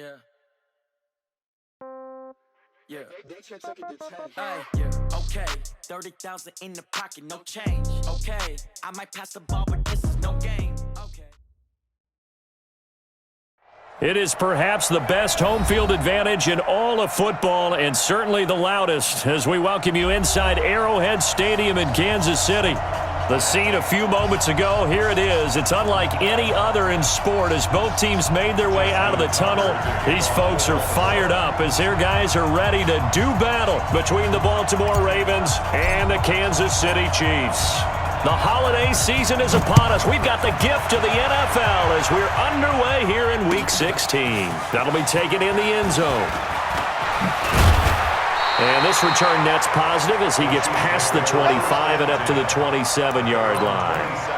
Yeah. Yeah. Yeah. Okay. 30,000 in the pocket, no change. Okay. I might pass the ball, but this is no game. Okay. It is perhaps the best home field advantage in all of football, and certainly the loudest, as we welcome you inside Arrowhead Stadium in Kansas City. The scene a few moments ago, here it is. It's unlike any other in sport as both teams made their way out of the tunnel. These folks are fired up as their guys are ready to do battle between the Baltimore Ravens and the Kansas City Chiefs. The holiday season is upon us. We've got the gift of the NFL as we're underway here in Week 16. That'll be taken in the end zone. And this return net's positive as he gets past the 25 and up to the 27-yard line.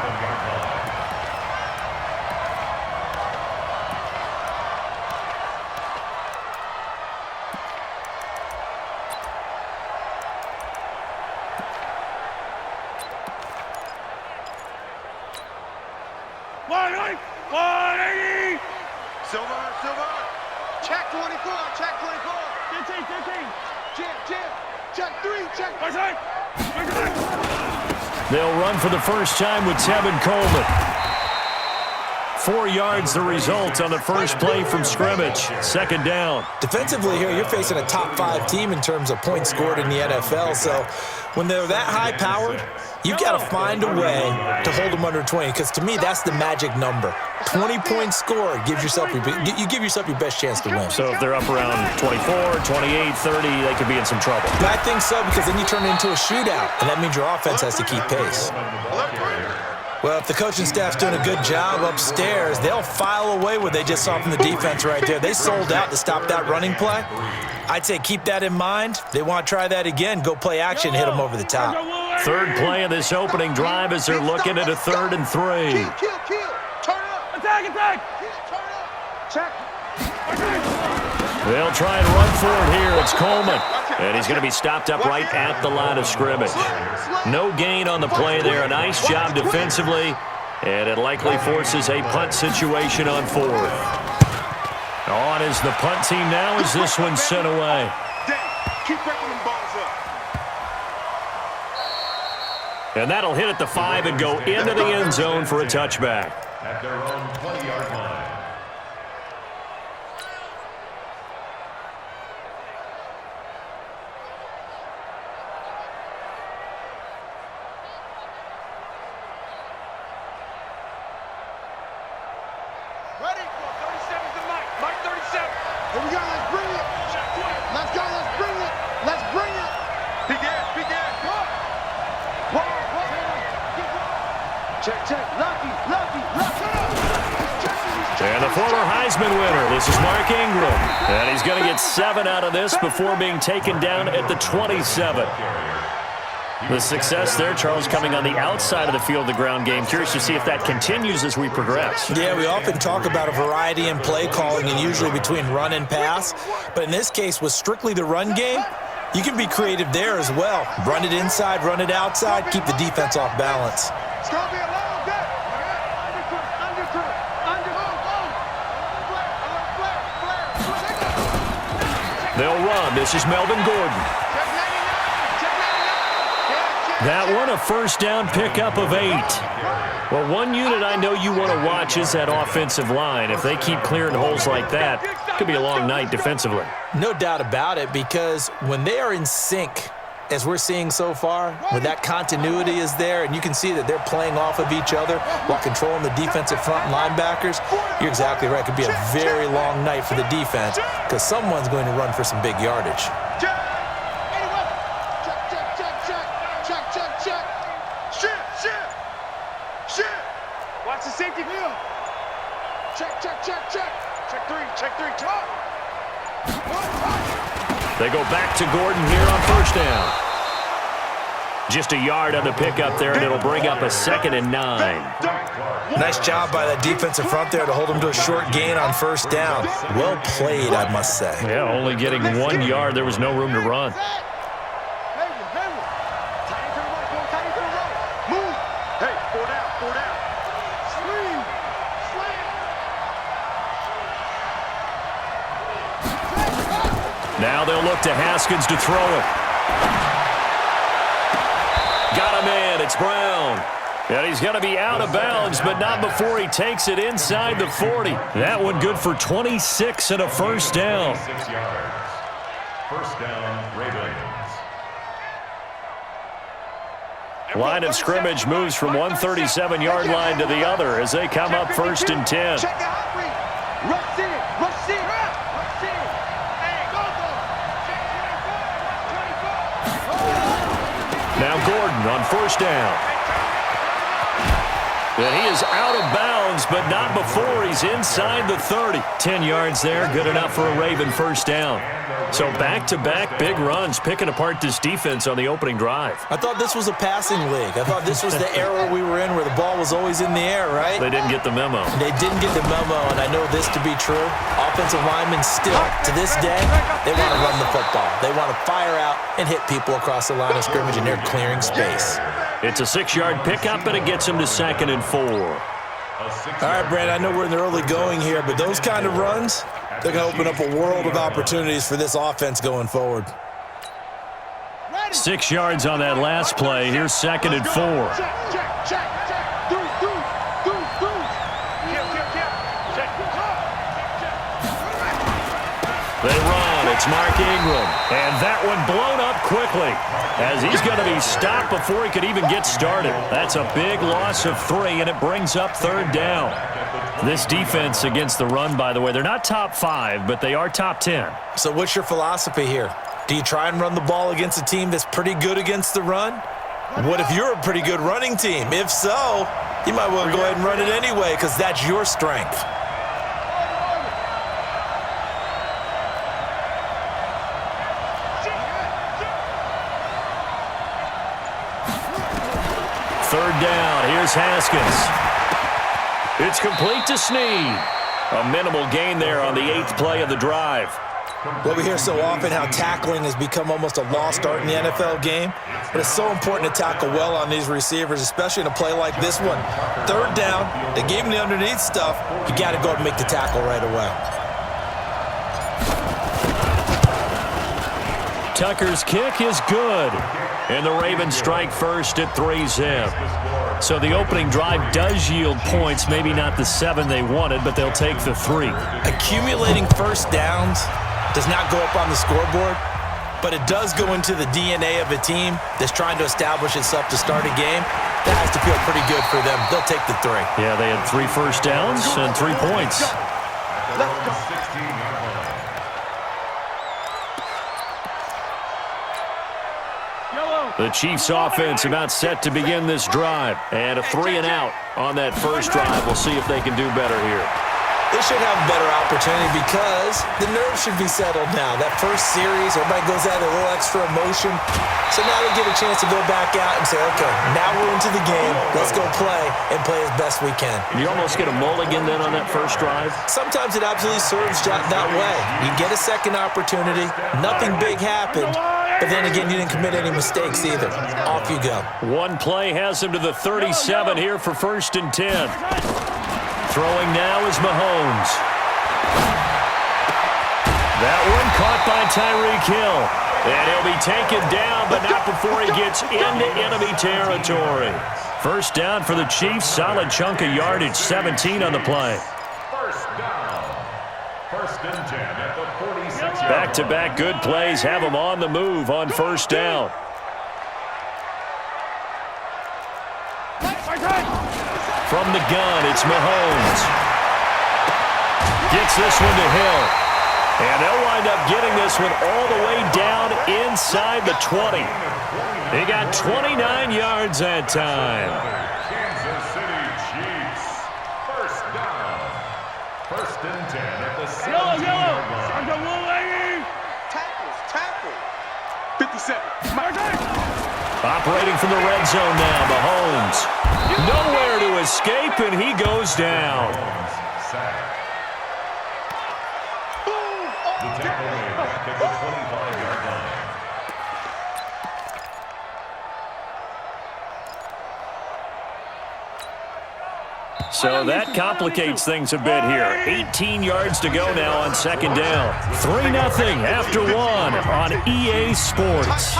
Silver. Check 24. Check 24. Check 3. Check. They'll run for the first time with Tevin Coleman. 4 yards the result on the first play from scrimmage. Second down. Defensively here, you're facing a top 5 team in terms of points scored in the NFL. So when they're that high powered, you've got to find a way to hold them under 20, because to me, that's the magic number. 20 points scored gives yourself you give yourself your best chance to win. So if they're up around 24, 28, 30, they could be in some trouble. I think so, because then you turn it into a shootout, and that means your offense has to keep pace. Well, if the coaching staff's doing a good job upstairs, they'll file away what they just saw from the defense right there. They sold out to stop that running play. I'd say keep that in mind. They want to try that again. Go play action, hit them over the top. Third play of this opening drive as they're looking at a 3rd and 3. Kill. Turn up. Attack. Turn up. Check. They'll try and run for it here. It's Coleman. And he's going to be stopped up right at the line of scrimmage. No gain on the play there. A nice job defensively. And it likely forces a punt situation on 4th. On is the punt team now as this one's sent away. Keep breaking them balls up. And that'll hit at the 5 and go into the end zone for a touchback. At their own 20-yard line. Ready? 37 to Mike. Mike 37. Here we go. Let's bring it. Let's go. Let's bring it. Begin. Check. Lucky. And the former Heisman winner, this is Mark Ingram. And he's going to get 7 out of this before being taken down at the 27. The success there, Charles, coming on the outside of the field, the ground game. Curious to see if that continues as we progress. Yeah, we often talk about a variety in play calling and usually between run and pass. But in this case, with strictly the run game, you can be creative there as well. Run it inside, run it outside, keep the defense off balance. It's going to be a long day. They'll run. This is Melvin Gordon. That one, a first down pickup of 8. Well, one unit I know you want to watch is that offensive line. If they keep clearing holes like that, it could be a long night defensively. No doubt about it, because when they are in sync, as we're seeing so far, when that continuity is there and you can see that they're playing off of each other while controlling the defensive front and linebackers, you're exactly right. It could be a very long night for the defense because someone's going to run for some big yardage. Shit. Watch the safety field. Check. Check 3. They go back to Gordon here on first down. Just a yard on the pickup there, and it'll bring up a 2nd and 9. Nice job by that defensive front there to hold them to a short gain on first down. Well played, I must say. Yeah, only getting 1 yard. There was no room to run. Now they'll look to Haskins to throw it. Got him in. It's Brown. And he's going to be out of bounds, but not before he takes it inside the 40. That one good for 26 and a first down. 6 yards. First down, Ravens. Line of scrimmage moves from one 37-yard line to the other as they come up first and 10. Check out Humphrey. Rush in. Rush in. Rush in. Hey, go. Check 24. Now Gordon on first down. And he is out of bounds, but not before he's inside the 30. 10 yards there, good enough for a Raven first down. So back-to-back big runs, picking apart this defense on the opening drive. I thought this was a passing league. I thought this was the era we were in where the ball was always in the air, right? They didn't get the memo. They didn't get the memo, and I know this to be true. Offensive linemen still, to this day, they want to run the football. They want to fire out and hit people across the line of scrimmage, and they're clearing space. It's a 6-yard pickup, and it gets him to 2nd and 4. All right, Brad, I know we're in the early going here, but those kind of runs, they're going to open up a world of opportunities for this offense going forward. 6 yards on that last play. Here's 2nd and 4. Check. Do. They run. It's Mark Ingram. And that one blown up quickly as he's going to be stopped before he could even get started. That's a big loss of 3, and it brings up 3rd down. This defense against the run, by the way, they're not top 5, but they are top 10. So what's your philosophy here? Do you try and run the ball against a team that's pretty good against the run? What if you're a pretty good running team? If so, you might want to go ahead and run it anyway because that's your strength. Third down. Here's Haskins. It's complete to Snead. A minimal gain there on the 8th play of the drive. Well, we hear so often how tackling has become almost a lost art in the NFL game, but it's so important to tackle well on these receivers, especially in a play like this one. Third down, they gave him the underneath stuff. You got to go and make the tackle right away. Tucker's kick is good. And the Ravens strike first at 3-zip. So the opening drive does yield points, maybe not the 7 they wanted, but they'll take the 3. Accumulating first downs does not go up on the scoreboard, but it does go into the DNA of a team that's trying to establish itself to start a game. That has to feel pretty good for them. They'll take the 3. Yeah, they had 3 first downs and 3 points. Let's go. 16-yard line. The Chiefs offense about set to begin this drive. And a 3 and out on that first drive. We'll see if they can do better here. They should have a better opportunity because the nerves should be settled now. That first series, everybody goes out a little extra emotion. So now they get a chance to go back out and say, okay, now we're into the game. Let's go play and play as best we can. You almost get a mulligan then on that first drive? Sometimes it absolutely serves that way. You get a second opportunity. Nothing big happened. But then again, you didn't commit any mistakes either. Off you go. One play has him to the 37 here for 1st and 10. Throwing now is Mahomes. That one caught by Tyreek Hill. And he'll be taken down, but not before he gets into enemy territory. First down for the Chiefs. Solid chunk of yardage, 17 on the play. First down. 1st and 10 at the 46-yard line. Back-to-back good plays have them on the move on first down. From the gun, it's Mahomes. Gets this one to Hill. And they'll wind up getting this one all the way down inside the 20. He got 29 yards that time. Kansas City Chiefs. First down. 1st and 10 at the 17-yard line. Tackle. 57. Operating from the red zone now, Mahomes. Nowhere to escape, and he goes down. Sack. The tackle made back at the 25-yard line. So that complicates things a bit here. 18 yards to go now on second down. 3-0 after one on EA Sports.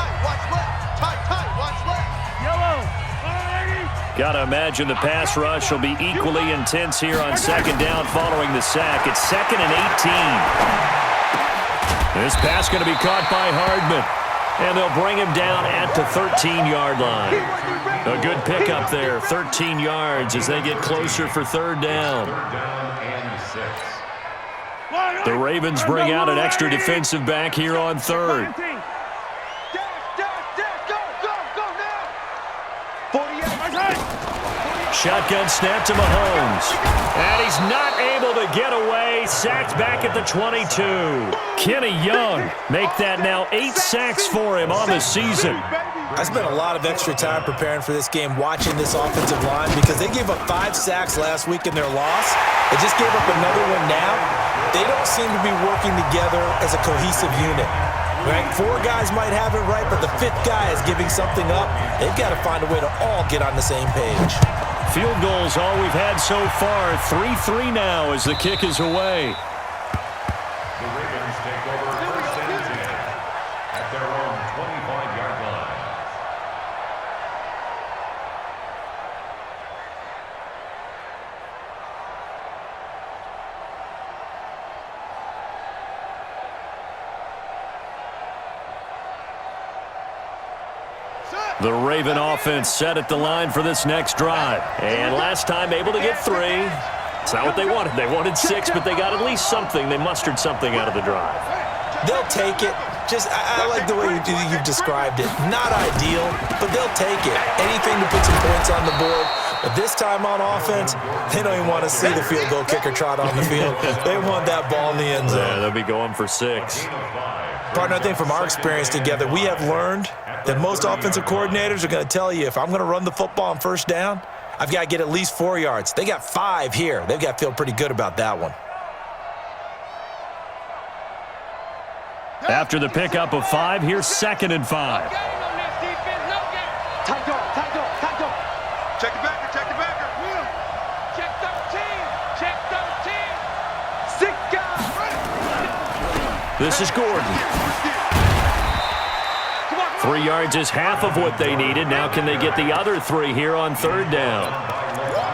Got to imagine the pass rush will be equally intense here on second down following the sack. It's 2nd and 18. This pass going to be caught by Hardman. And they'll bring him down at the 13-yard line. A good pickup there, 13 yards as they get closer for third down. The Ravens bring out an extra defensive back here on third. Shotgun snap to Mahomes. And he's not able to get away. Sacked back at the 22. Kenny Young make that now 8 sacks for him on the season. I spent a lot of extra time preparing for this game watching this offensive line because they gave up 5 sacks last week in their loss. They just gave up another one now. They don't seem to be working together as a cohesive unit. Right? 4 guys might have it right, but the 5th guy is giving something up. They've got to find a way to all get on the same page. Field goals all we've had so far. 3-3 now as the kick is away. The Ravens take over first and 10 at their own 25-yard line. The Raven offense set at the line for this next drive. And last time able to get 3. It's not what they wanted. They wanted 6, but they got at least something. They mustered something out of the drive. They'll take it. I like the way you've described it. Not ideal, but they'll take it. Anything to put some points on the board. But this time on offense, they don't even want to see the field goal kicker trot on the field. They want that ball in the end zone. Yeah, they'll be going for 6. Partner, I think from our experience together, we have learned that most offensive coordinators are going to tell you, if I'm going to run the football on first down, I've got to get at least 4 yards. They got 5 here. They've got to feel pretty good about that one. After the pickup of 5, here's 2nd and 5. Check the backer, check the backer. Check 13, check 13. 6 guys. This is Gordon. 3 yards is half of what they needed. Now can they get the other 3 here on third down?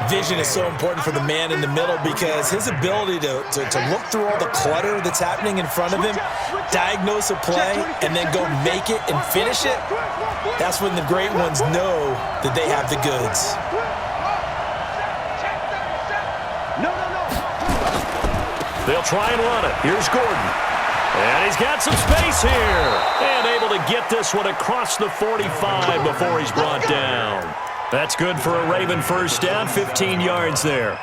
Vision is so important for the man in the middle because his ability to look through all the clutter that's happening in front of him, diagnose a play, and then go make it and finish it, that's when the great ones know that they have the goods. They'll try and run it. Here's Gordon. And he's got some space here. And able to get this one across the 45 before he's brought down. That's good for a Raven first down, 15 yards there.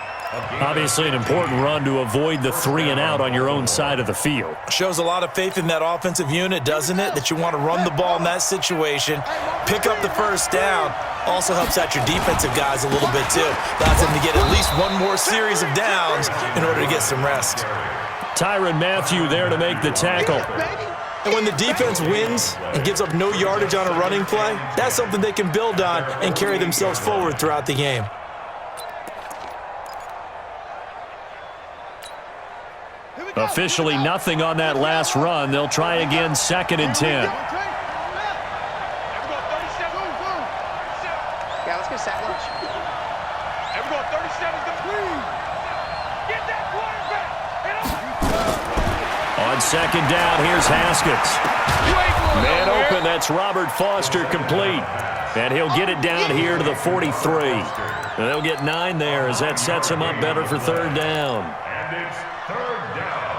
Obviously an important run to avoid the 3 and out on your own side of the field. Shows a lot of faith in that offensive unit, doesn't it? That you want to run the ball in that situation. Pick up the first down. Also helps out your defensive guys a little bit too. Allows them to get at least one more series of downs in order to get some rest. Tyrann Mathieu there to make the tackle. And when the defense wins and gives up no yardage on a running play, that's something they can build on and carry themselves forward throughout the game. Officially nothing on that last run. They'll try again, 2nd and 10. Yeah, let's get sack lunch. Everyone, 37 complete. Get that quarterback. On 2nd down, here's Haskins. Man open, that's Robert Foster complete. And he'll get it down here to the 43. And they'll get 9 there as that sets him up better for third down. And it's third down.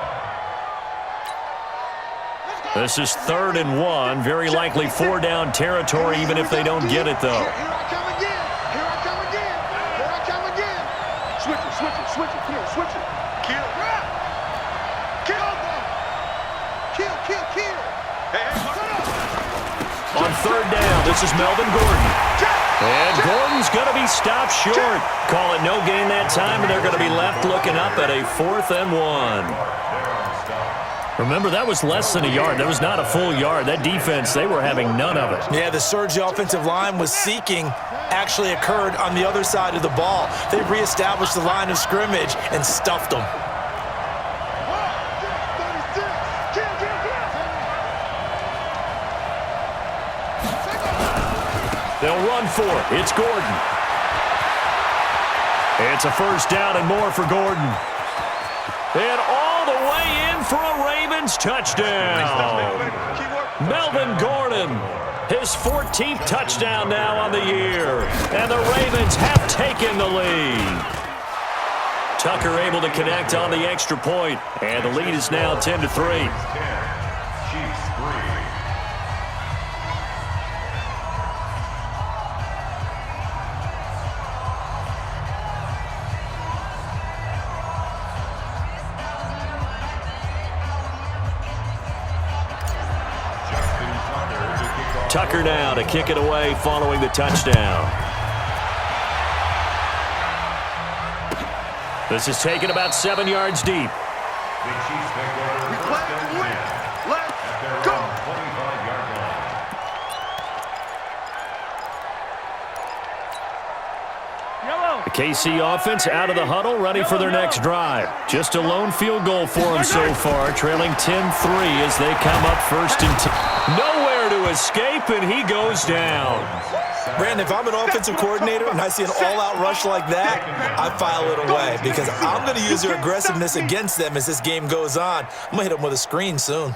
This is 3rd and 1. Very likely 4-down territory even if they don't get it, though. Here I come again. Here I come again. Here I come again. Switch it, switch it, switch it. Kill, switch it. Kill. Kill. Kill, kill, kill. Hey, On 3rd down, this is Melvin Gordon. And Gordon's going to be stopped short. Call it no gain that time, and they're going to be left looking up at a 4th and 1. Remember, that was less than a yard. That was not a full yard. That defense, they were having none of it. Yeah, the surge offensive line was seeking actually occurred on the other side of the ball. They reestablished the line of scrimmage and stuffed them. They'll run for it. It's Gordon. It's a first down and more for Gordon. And all the way in for a Ravens touchdown. Melvin Gordon, his 14th touchdown now on the year. And the Ravens have taken the lead. Tucker able to connect on the extra point, and the lead is now 10-3. Tucker now to kick it away following the touchdown. This is taken about 7 yards deep. We play to win. Let's go. The KC offense out of the huddle, ready for their next drive. Just a lone field goal for them so far, trailing 10-3 as they come up first and 10. Nowhere to escape, and he goes down. Brandon, if I'm an offensive coordinator and I see an all-out rush like that, I file it away because I'm going to use their aggressiveness against them as this game goes on. I'm going to hit them with a screen soon.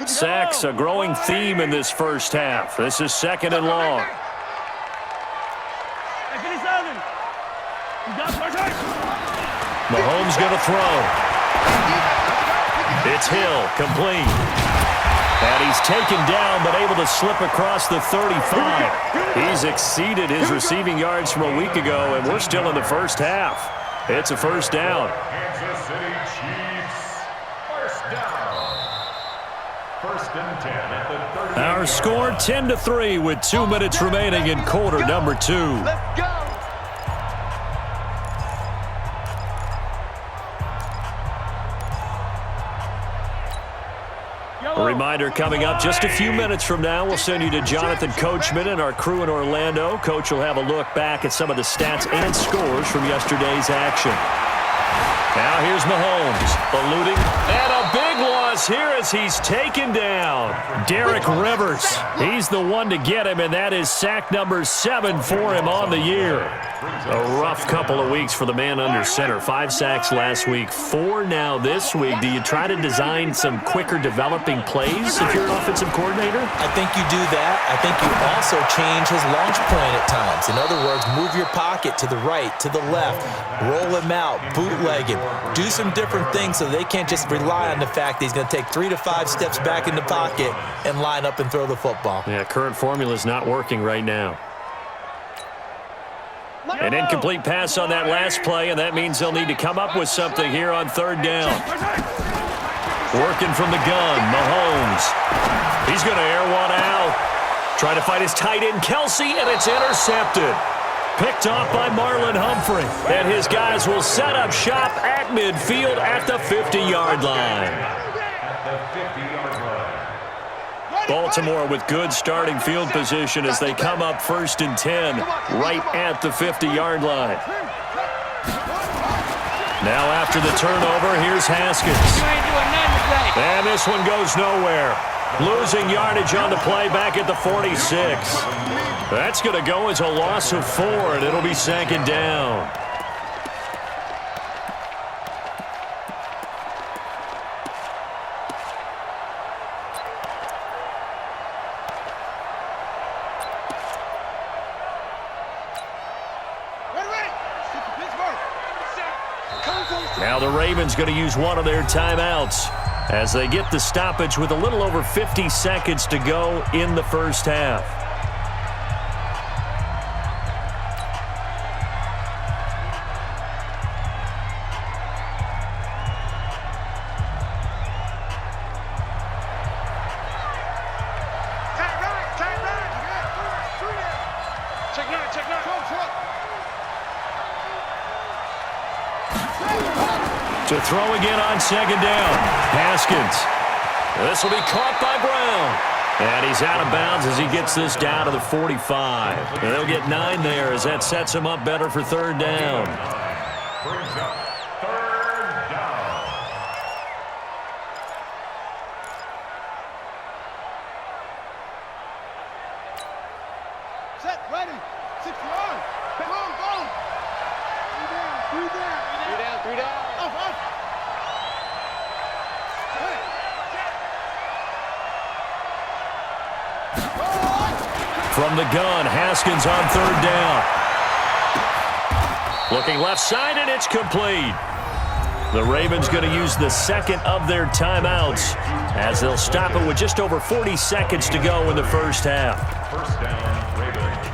Sacks, a growing theme in this first half. This is second and long. Mahomes going to throw. It's Hill, complete. And he's taken down, but able to slip across the 35. He's exceeded his receiving yards from a week ago, and we're still in the first half. It's a first down. Kansas City Chiefs, first down. First and 10 at the 30. Our score 10-3 with 2 minutes remaining in quarter number 2. Let's go. A reminder coming up just a few minutes from now, we'll send you to Jonathan Coachman and our crew in Orlando. Coach will have a look back at some of the stats and scores from yesterday's action. Now here's Mahomes, eluding, and a big loss here as he's taken down. Derek Rivers, he's the one to get him, and that is sack number 7 for him on the year. A rough couple of weeks for the man under center. 5 sacks last week, 4 now this week. Do you try to design some quicker developing plays if you're an offensive coordinator? I think you do that. I think you also change his launch point at times. In other words, move your pocket to the right, to the left, roll him out, bootleg him. Do some different things so they can't just rely on the fact that he's going to take 3 to 5 steps back in the pocket and line up and throw the football. Yeah, current formula is not working right now. An incomplete pass on that last play, and that means they'll need to come up with something here on third down. Working from the gun, Mahomes. He's going to air one out. Trying to find his tight end, Kelsey, and it's intercepted. Picked off by Marlon Humphrey. And his guys will set up shop at midfield at the 50-yard line. Baltimore with good starting field position as they come up first and 10 right at the 50-yard line. Now after the turnover, here's Haskins. And this one goes nowhere. Losing yardage on the play back at the 46. That's going to go as a loss of 4, and it'll be second down. Now the Ravens going to use one of their timeouts as they get the stoppage with a little over 50 seconds to go in the first half. To throw again on second down. Haskins. This will be caught by Brown. And he's out of bounds as he gets this down to the 45. And they'll get 9 there as that sets him up better for third down. Brings up third down. Set, ready. 6 yard. Go. 3 down. 3 down. From the gun, Haskins on third down. Looking left side, and it's complete. The Ravens going to use the second of their timeouts as they'll stop it with just over 40 seconds to go in the first half. First down, Ravens.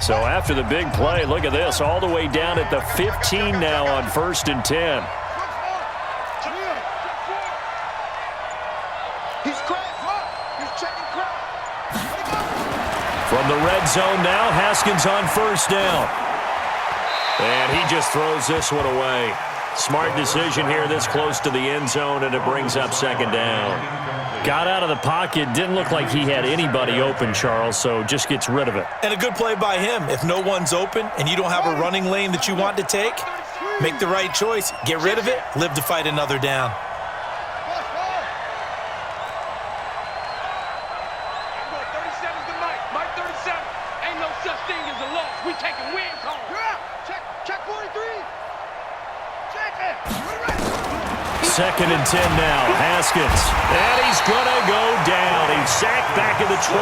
So after the big play, look at this, all the way down at the 15 now on 1st and 10. He's checking crowd. From the red zone now, Haskins on first down. And he just throws this one away. Smart decision here this close to the end zone, and it brings up second down. Got out of the pocket, didn't look like he had anybody open, Charles, so just gets rid of it. And a good play by him. If no one's open and you don't have a running lane that you want to take, make the right choice. Get rid of it, live to fight another down. I'm going 37's the Mike. Mike 37. Ain't no such thing as a loss. We taking wins home. Check 43. Check it. Second and 10 now, Haskins. And he's going to go down. He's sacked back at the 24.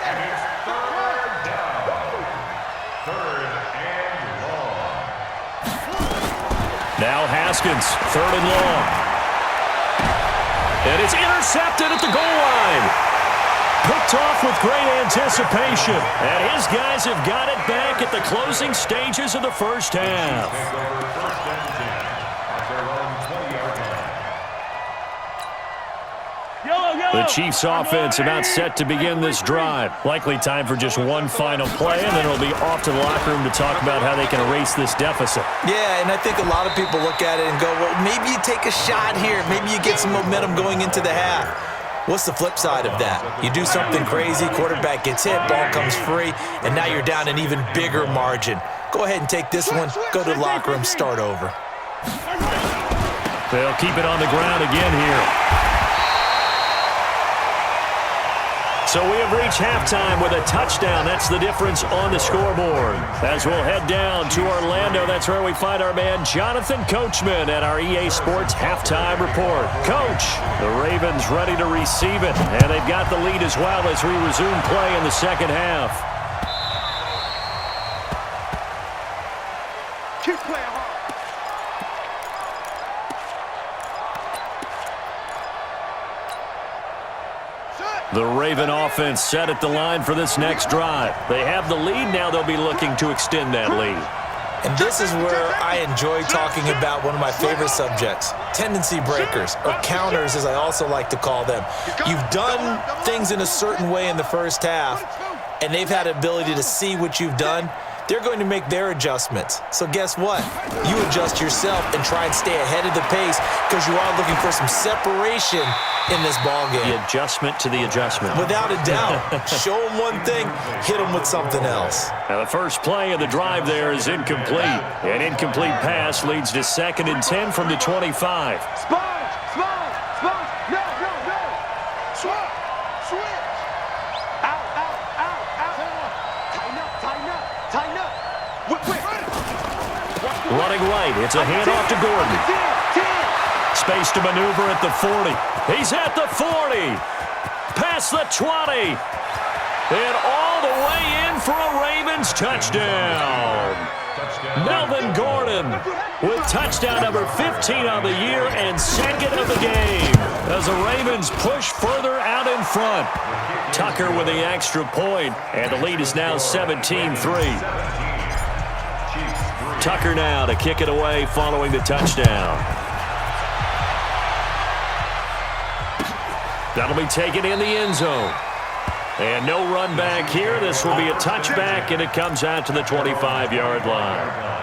And it's third down. Third and long. Now Haskins, third and long. And it's intercepted at the goal line. Picked off with great anticipation. And his guys have got it back at the closing stages of the first half. Take over first and 10 at their own 20-yard line. The Chiefs offense about set to begin this drive. Likely time for just one final play, and then it'll be off to the locker room to talk about how they can erase this deficit. Yeah, and I think a lot of people look at it and go, well, maybe you take a shot here. Maybe you get some momentum going into the half. What's the flip side of that? You do something crazy, quarterback gets hit, ball comes free, and now you're down an even bigger margin. Go ahead and take this one, go to the locker room, start over. They'll keep it on the ground again here. So we have reached halftime with a touchdown. That's the difference on the scoreboard. As we'll head down to Orlando, that's where we find our man Jonathan Coachman at our EA Sports Halftime Report. Coach, the Ravens ready to receive it, and they've got the lead as well as we resume play in the second half. Keep playing hard. The Raven offense set at the line for this next drive. They have the lead. Now they'll be looking to extend that lead. And this is where I enjoy talking about one of my favorite subjects, tendency breakers, or counters as I also like to call them. You've done things in a certain way in the first half, and they've had the ability to see what you've done. They're going to make their adjustments. So guess what? You adjust yourself and try and stay ahead of the pace because you are looking for some separation in this ballgame. The adjustment to the adjustment. Without a doubt. Show them one thing, hit them with something else. Now the first play of the drive there is incomplete. An incomplete pass leads to 2nd and 10 from the 25. Sponge. No. Switch. Out. Tighten up. Whip. Running right. It's a handoff to Gordon. 10. Space to maneuver at the 40. He's at the 40. Past the 20. And all the way in for a Ravens touchdown. Melvin Gordon with touchdown number 15 of the year and second of the game as the Ravens push further out in front. Tucker with the extra point, and the lead is now 17-3. Tucker now to kick it away following the touchdown. That'll be taken in the end zone. And no run back here. This will be a touchback, and it comes out to the 25-yard line.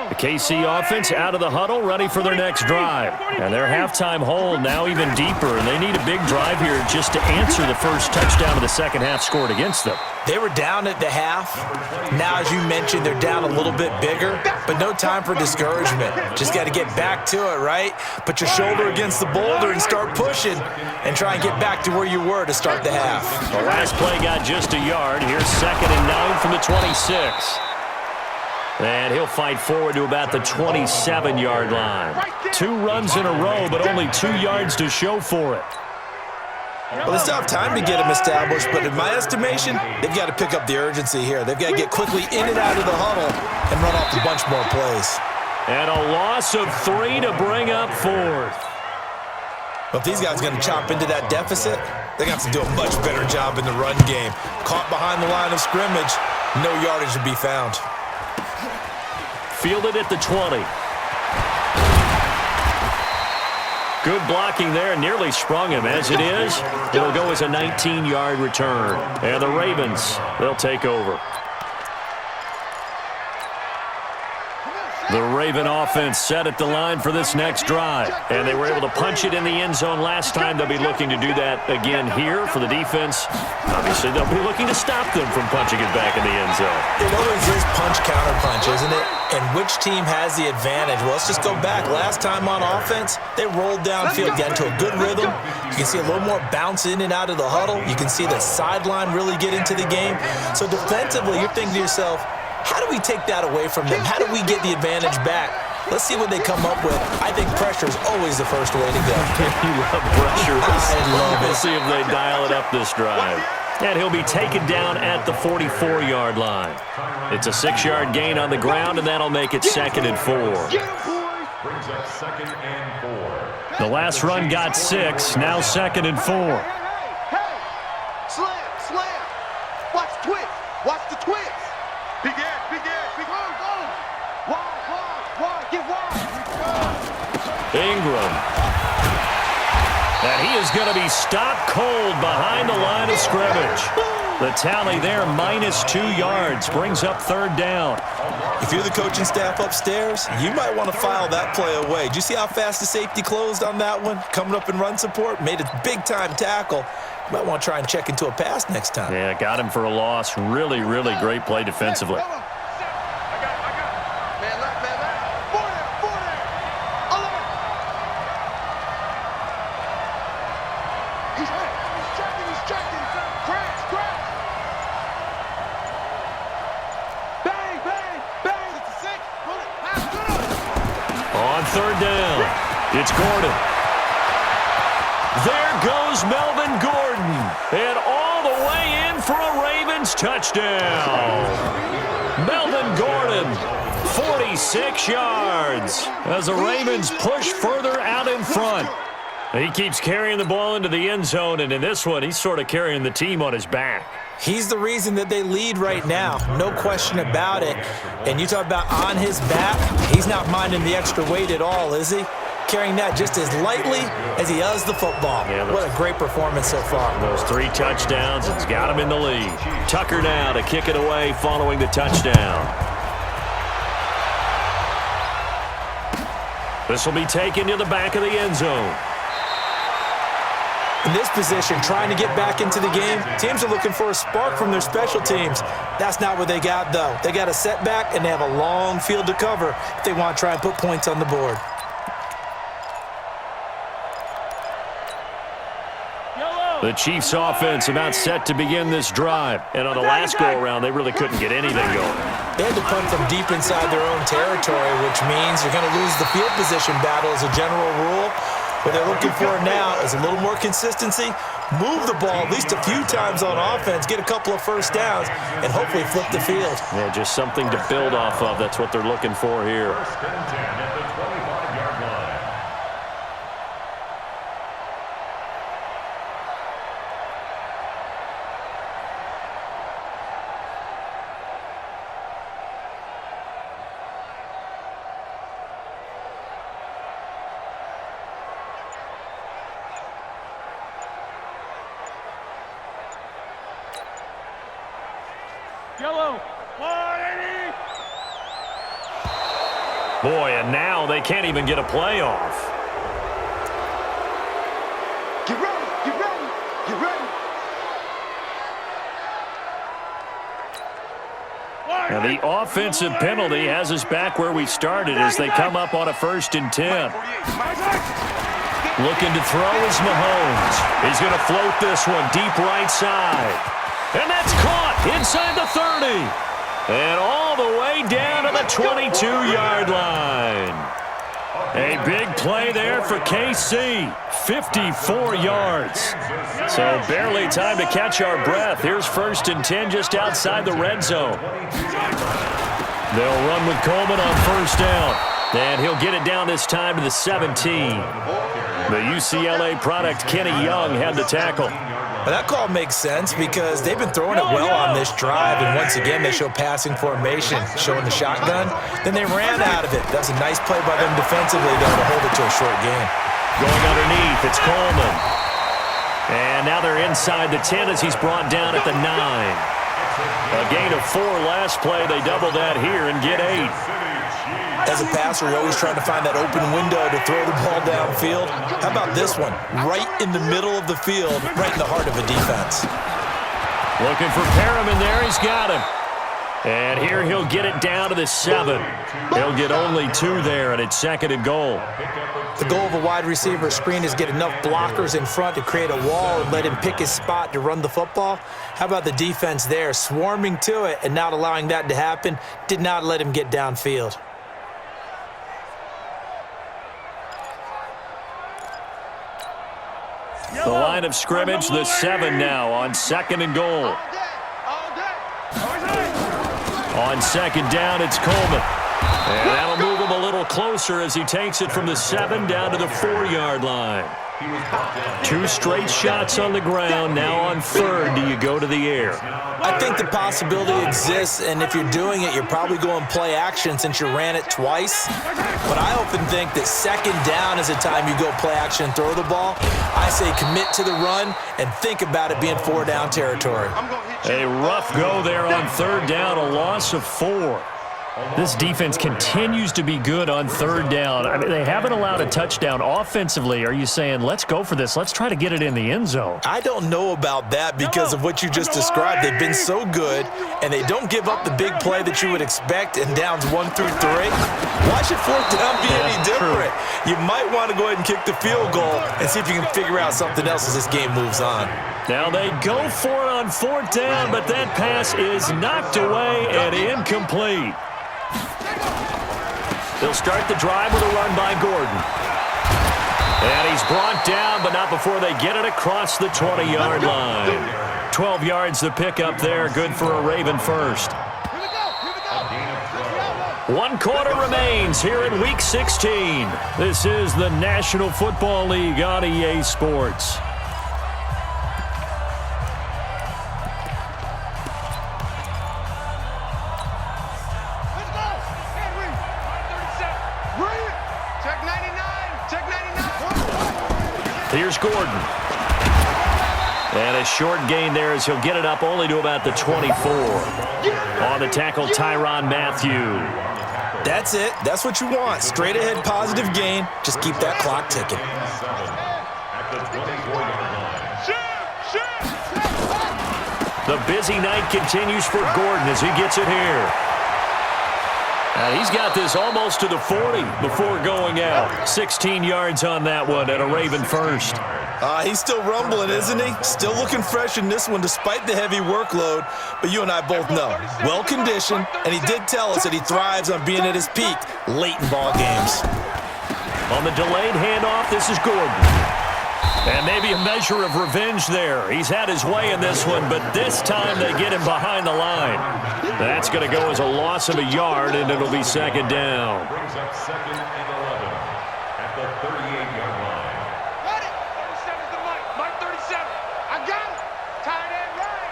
The KC offense out of the huddle, ready for their next drive. And their halftime hole now even deeper, and they need a big drive here just to answer the first touchdown of the second half scored against them. They were down at the half. Now, as you mentioned, they're down a little bit bigger, but no time for discouragement. Just got to get back to it, right? Put your shoulder against the boulder and start pushing and try and get back to where you were to start the half. The last play got just a yard. Here's 2nd and 9 from the 26. And he'll fight forward to about the 27-yard line. 2 runs in a row, but only 2 yards to show for it. Well, they still have time to get him established, but in my estimation, they've got to pick up the urgency here. They've got to get quickly in and out of the huddle and run off a bunch more plays. And a loss of 3 to bring up 4th. Well, if these guys are going to chop into that deficit, they're going to have to do a much better job in the run game. Caught behind the line of scrimmage, no yardage to be found. Fielded at the 20. Good blocking there, nearly sprung him. As it is, it'll go as a 19-yard return. And the Ravens, they'll take over. The Raven offense set at the line for this next drive. And they were able to punch it in the end zone last time. They'll be looking to do that again here for the defense. Obviously, they'll be looking to stop them from punching it back in the end zone. It always is punch-counter-punch, isn't it? And which team has the advantage? Well, let's just go back. Last time on offense, they rolled downfield, got into a good rhythm. You can see a little more bounce in and out of the huddle. You can see the sideline really get into the game. So defensively, you're thinking to yourself, how do we take that away from them? How do we get the advantage back? Let's see what they come up with. I think pressure is always the first way to go. You love pressure. I love it. We'll see if they dial it up this drive. And he'll be taken down at the 44-yard line. It's a 6-yard gain on the ground, and that'll make it 2nd and 4. Brings up 2nd and 4. The last run got 6, now 2nd and 4. Hey! Slam! Watch the twist! Watch the twist! Big ass! Go! Wide! Get wide! Ingram. And he is going to be stopped cold behind the line of scrimmage. The tally there, -2 yards, brings up 3rd down. If you're the coaching staff upstairs, you might want to file that play away. Do you see how fast the safety closed on that one? Coming up in run support, made a big-time tackle. You might want to try and check into a pass next time. Yeah, got him for a loss. Really, really great play defensively. On 3rd down, it's Gordon. There goes Melvin Gordon. And all the way in for a Ravens touchdown. Melvin Gordon, 46 yards as the Ravens push further out in front. He keeps carrying the ball into the end zone, and in this one, he's sort of carrying the team on his back. He's the reason that they lead right now, no question about it. And you talk about on his back, he's not minding the extra weight at all, is he? Carrying that just as lightly as he does the football. Yeah, what a great performance so far. Those 3 touchdowns, it's got him in the lead. Tucker now to kick it away following the touchdown. This will be taken to the back of the end zone. In this position, trying to get back into the game, teams are looking for a spark from their special teams. That's not what they got, though. They got a setback, and they have a long field to cover if they want to try and put points on the board. The Chiefs' offense about set to begin this drive. And on the last go-around, they really couldn't get anything going. They had to punt from deep inside their own territory, which means you're going to lose the field position battle as a general rule. What they're looking for now is a little more consistency, move the ball at least a few times on offense, get a couple of first downs, and hopefully flip the field. Yeah, just something to build off of. That's what they're looking for here. 1st and 10 at the 25-yard line. Yellow. 180. Boy, and now they can't even get a playoff. Get ready, get ready, get ready. And the offensive penalty has us back where we started as they come up on a 1st and 10. Looking to throw is Mahomes. He's going to float this one deep right side. And that's caught inside the 30. And all the way down to the 22-yard line. A big play there for KC. 54 yards. So barely time to catch our breath. Here's 1st and 10 just outside the red zone. They'll run with Coleman on 1st down. And he'll get it down this time to the 17. The UCLA product, Kenny Young, had the tackle. But that call makes sense because they've been throwing it well on this drive, and once again they show passing formation, showing the shotgun. Then they ran out of it. That was a nice play by them defensively, though, to hold it to a short game. Going underneath, it's Coleman. And now they're inside the 10 as he's brought down at the 9. A gain of 4 last play. They double that here and get 8. As a passer, you're always trying to find that open window to throw the ball downfield. How about this one? Right in the middle of the field, right in the heart of a defense. Looking for Perriman there. He's got him. And here he'll get it down to the 7. He'll get only 2 there, and it's 2nd and goal. The goal of a wide receiver screen is get enough blockers in front to create a wall and let him pick his spot to run the football. How about the defense there, swarming to it and not allowing that to happen? Did not let him get downfield. The line of scrimmage, the 7 now on 2nd and goal. On 2nd down, it's Coleman. And that'll move him a little closer as he takes it from the 7 down to the 4-yard line. 2 straight shots on the ground. Now on 3rd, do you go to the air? I think the possibility exists, and if you're doing it, you're probably going play action since you ran it twice. But I often think that 2nd down is the time you go play action and throw the ball. I say commit to the run and think about it being 4-down territory. A rough go there on 3rd down, a loss of 4. This defense continues to be good on 3rd down. I mean, they haven't allowed a touchdown offensively. Are you saying, let's go for this, let's try to get it in the end zone? I don't know about that because of what you just described. They've been so good, and they don't give up the big play that you would expect in downs 1 through 3. Why should 4th down be any different? You might want to go ahead and kick the field goal and see if you can figure out something else as this game moves on. Now they go for it on 4th down, but that pass is knocked away and incomplete. They'll start the drive with a run by Gordon. And he's brought down, but not before they get it across the 20-yard line. 12 yards to pick up there, good for a Raven first. 1 quarter remains here in Week 16. This is the National Football League on EA Sports. Here's Gordon. And a short gain there as he'll get it up only to about the 24. On the tackle, Tyrann Mathieu. That's it. That's what you want. Straight ahead positive gain. Just keep that clock ticking. The busy night continues for Gordon as he gets it here. And he's got this almost to the 40 before going out. 16 yards on that one and a Raven first. He's still rumbling, isn't he? Still looking fresh in this one despite the heavy workload. But you and I both know, well-conditioned, and he did tell us that he thrives on being at his peak late in ball games. On the delayed handoff, this is Gordon. And maybe a measure of revenge there. He's had his way in this one, but this time they get him behind the line. That's going to go as a loss of a yard, and it'll be 2nd down. Brings up 2nd and 11 at the 38-yard line. Got it. 37's the Mike. Mike 37. I got it. Tight end right.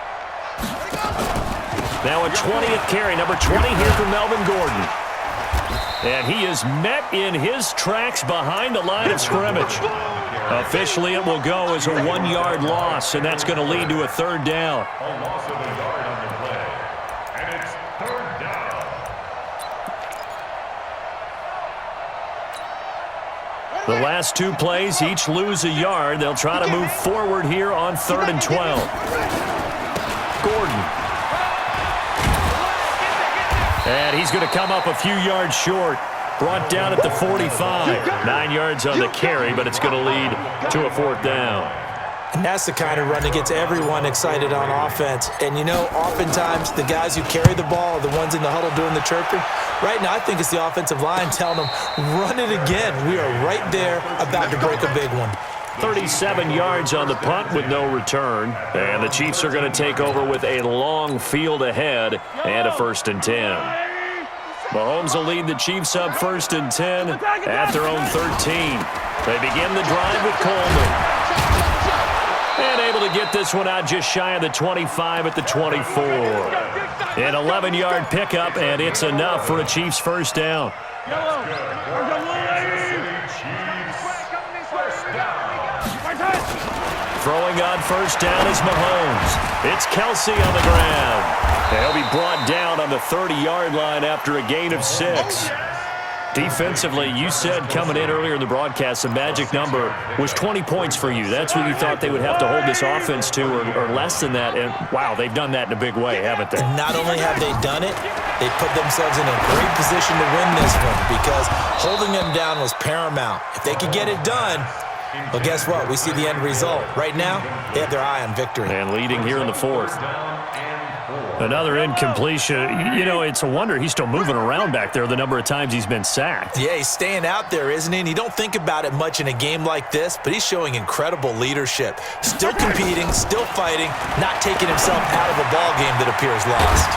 Now a 20th carry, number 20 here for Melvin Gordon. And he is met in his tracks behind the line of scrimmage. Officially, it will go as a 1-yard loss, and that's going to lead to a 3rd down. A loss of a yard on the play. The last two plays each lose a yard. They'll try to move forward here on 3rd and 12. Gordon. And he's going to come up a few yards short. Brought down at the 45. 9 yards on the carry, but it's going to lead to a 4th down. And that's the kind of run that gets everyone excited on offense. And, you know, oftentimes the guys who carry the ball are the ones in the huddle doing the chirping. Right now, I think it's the offensive line telling them, run it again. We are right there about to break a big one. 37 yards on the punt with no return. And the Chiefs are going to take over with a long field ahead and a 1st and 10. Mahomes will lead the Chiefs up 1st and 10 at their own 13. They begin the drive with Coleman. And able to get this one out just shy of the 25 at the 24. An 11-yard pickup, and it's enough for a Chiefs 1st down. Throwing on 1st down is Mahomes. It's Kelsey on the ground. He'll be brought down on the 30-yard line after a gain of 6. Defensively, you said coming in earlier in the broadcast, the magic number was 20 points for you. That's what you thought they would have to hold this offense to, or less than that. And, wow, they've done that in a big way, haven't they? And not only have they done it, they put themselves in a great position to win this one because holding them down was paramount. If they could get it done, well, guess what? We see the end result. Right now, they have their eye on victory. And leading here in the 4th. Another incompletion. You know, it's a wonder he's still moving around back there the number of times he's been sacked. Yeah, he's staying out there, isn't he? And you don't think about it much in a game like this, but he's showing incredible leadership. Still competing, still fighting, not taking himself out of a ball game that appears lost.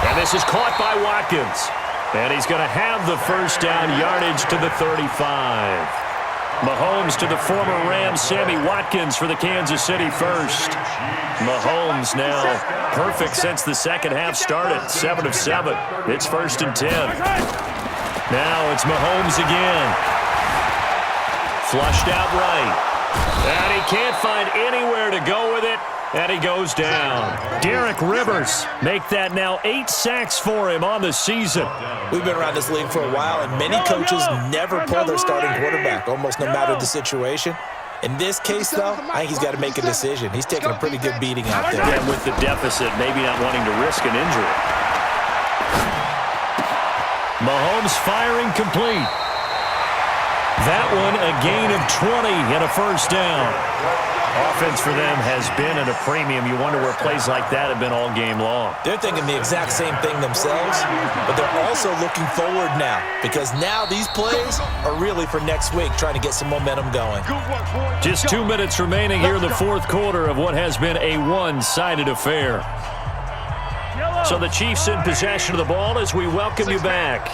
And this is caught by Watkins. And he's going to have the 1st down, yardage to the 35. Mahomes to the former Rams, Sammy Watkins for the Kansas City 1st. Mahomes now perfect since the second half started, 7 of 7. It's 1st and 10. Now it's Mahomes again. Flushed out right. And he can't find anywhere to go with it. And he goes down. Derek Rivers make that now 8 sacks for him on the season. We've been around this league for a while, and many coaches never pull their starting quarterback, almost no matter the situation. In this case, though, I think he's got to make a decision. He's taking a pretty good beating out there. And with the deficit, maybe not wanting to risk an injury. Mahomes firing complete. That one a gain of 20 and a 1st down. Offense for them has been at a premium. You wonder where plays like that have been all game long. They're thinking the exact same thing themselves, but they're also looking forward now because now these plays are really for next week, trying to get some momentum going. Just 2 minutes remaining here in the 4th quarter of what has been a one-sided affair. So the Chiefs in possession of the ball as we welcome you back.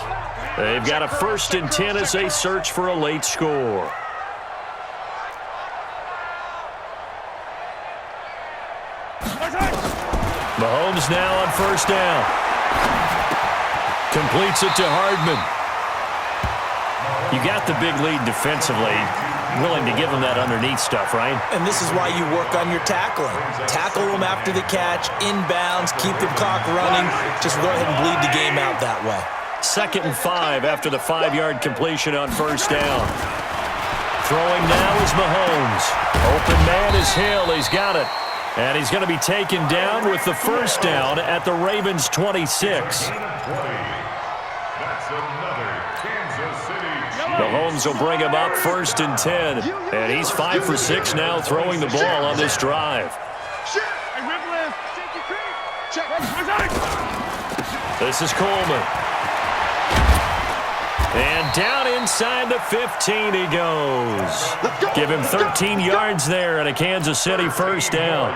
They've got a 1st and 10 as they search for a late score. Mahomes now on 1st down. Completes it to Hardman. You got the big lead defensively. Willing to give them that underneath stuff, right? And this is why you work on your tackling. Tackle them after the catch, inbounds, keep the clock running. Just go ahead and bleed the game out that way. 2nd and 5 after the 5-yard completion on 1st down. Throwing now is Mahomes. Open man is Hill. He's got it. And he's going to be taken down with the 1st down at the Ravens' 26. Mahomes will bring him up 1st and 10. And he's 5 for 6 now throwing the ball on this drive. This is Coleman. And down inside the 15 he goes. Give him 13 yards there and a Kansas City 1st down.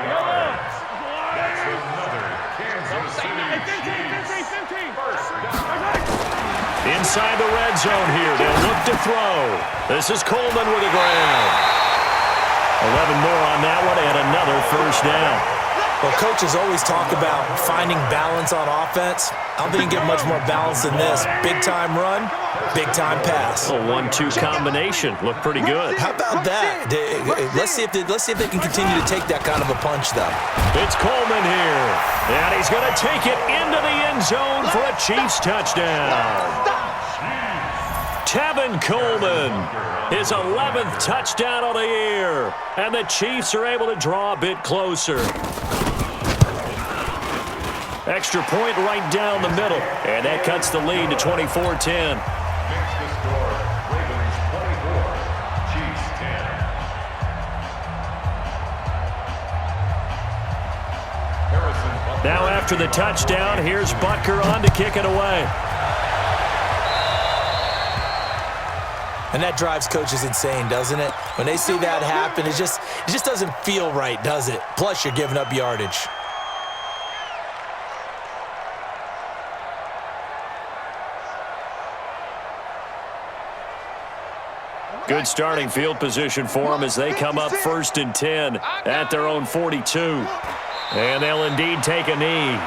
Inside the red zone here. They'll look to throw. This is Coleman with a grab. 11 more on that one and another 1st down. Well, coaches always talk about finding balance on offense. I don't think you can get much more balance than this. Big-time run, big-time pass. A 1-2 combination. Looked pretty good. How about that? Let's see if they can continue to take that kind of a punch, though. It's Coleman here. And he's going to take it into the end zone for a Chiefs touchdown. Tevin Coleman, his 11th touchdown of the year. And the Chiefs are able to draw a bit closer. Extra point right down the middle. And that cuts the lead to 24-10. Makes the score Ravens 24, Chiefs 10. Harrison Butker. Now after the touchdown, here's Butker on to kick it away. And that drives coaches insane, doesn't it? When they see that happen, it just doesn't feel right, does it? Plus, you're giving up yardage. Good starting field position for them as they come up 1st and 10 at their own 42. And they'll indeed take a knee.